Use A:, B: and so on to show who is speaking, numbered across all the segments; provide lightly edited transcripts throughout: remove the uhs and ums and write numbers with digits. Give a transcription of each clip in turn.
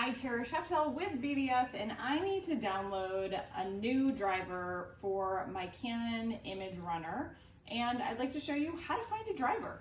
A: Hi, Kara Sheftel with BBS, and I need to download a new driver for my Canon image runner, and I'd like to show you how to find a driver.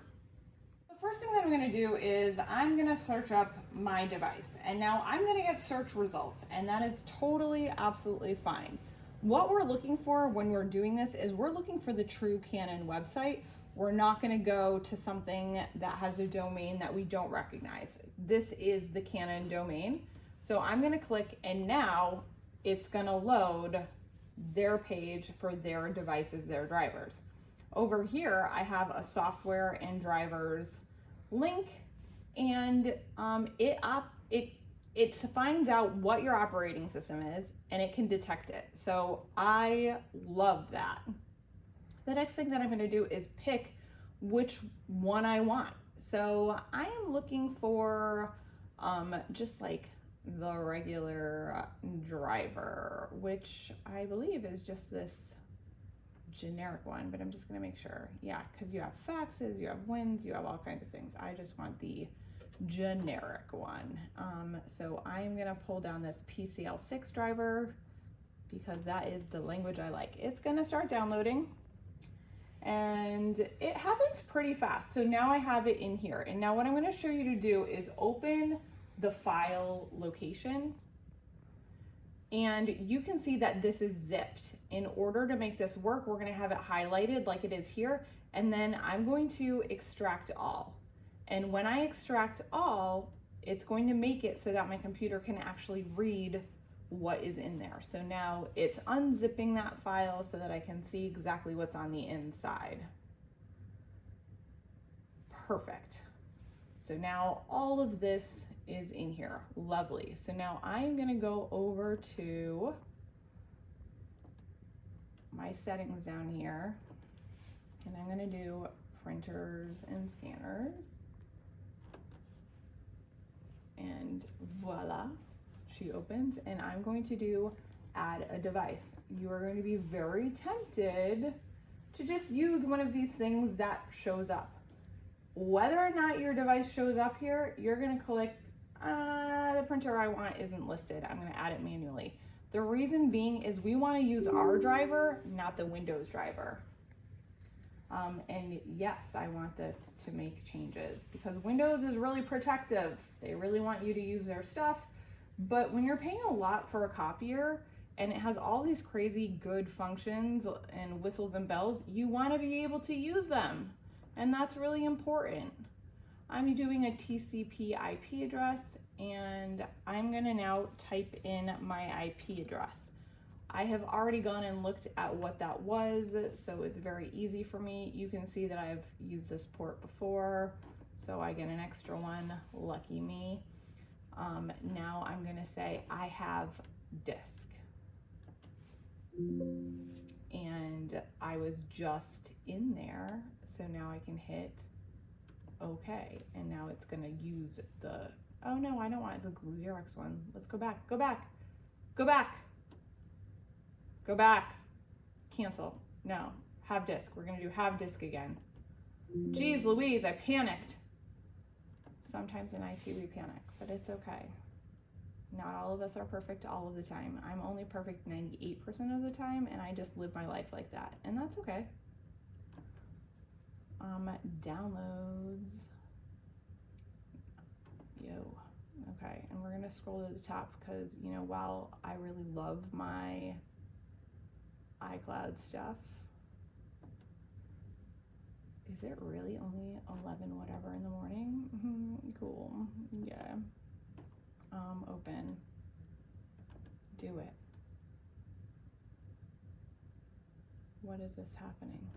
A: The first thing that I'm going to do is I'm going to search up my device, and now I'm going to get search results, and that is totally, absolutely fine. What we're looking for when we're doing this is we're looking for the true Canon website. We're not going to go to something that has a domain that we don't recognize. This is the Canon domain. So I'm going to click, and now it's going to load their page for their devices, their drivers. Over here, I have a software and drivers link, and it finds out what your operating system is, and it can detect it. So I love that. The next thing that I'm going to do is pick which one I want. So I am looking for just like the regular driver, which I believe is just this generic one, but I'm just going to make sure. Yeah, because you have faxes, you have wins, you have all kinds of things. I just want the generic one. So I am going to pull down this PCL6 driver because that is the language I like. It's going to start downloading. And it happens pretty fast. So now I have it in here. And now what I'm going to show you to do is open the file location. And you can see that this is zipped. In order to make this work, we're going to have it highlighted like it is here. And then I'm going to extract all. And when I extract all, it's going to make it so that my computer can actually read what is in there. So now it's unzipping that file so that I can see exactly what's on the inside. Perfect. So now all of this is in here. Lovely. So now I'm going to go over to my settings down here, and I'm going to do printers and scanners, and voila. She opens, and I'm going to do add a device. You are going to be very tempted to just use one of these things that shows up. Whether or not your device shows up here, you're going to click, the printer I want isn't listed. I'm going to add it manually. The reason being is we want to use our driver, not the Windows driver. And yes, I want this to make changes because Windows is really protective. They really want you to use their stuff. But when you're paying a lot for a copier and it has all these crazy good functions and whistles and bells, you want to be able to use them. And that's really important. I'm doing a TCP IP address, and I'm going to now type in my IP address. I have already gone and looked at what that was, so it's very easy for me. You can see that I've used this port before, so I get an extra one. Lucky me. Now I'm going to say I have disk, and I was just in there, so now I can hit OK, and now it's going to use the, oh no, I don't want the Xerox one. Let's go back, go back, go back, go back, cancel. No, have disk. We're going to do have disk again. Geez Louise, I panicked. Sometimes in IT we panic, but it's okay. Not all of us are perfect all of the time. I'm only perfect 98% of the time, and I just live my life like that, and that's okay. Downloads. Yo. Okay, and we're gonna scroll to the top because, you know, while I really love my iCloud stuff, is it really only 11 whatever in the morning? Cool. Yeah. Open. Do it. What is this happening?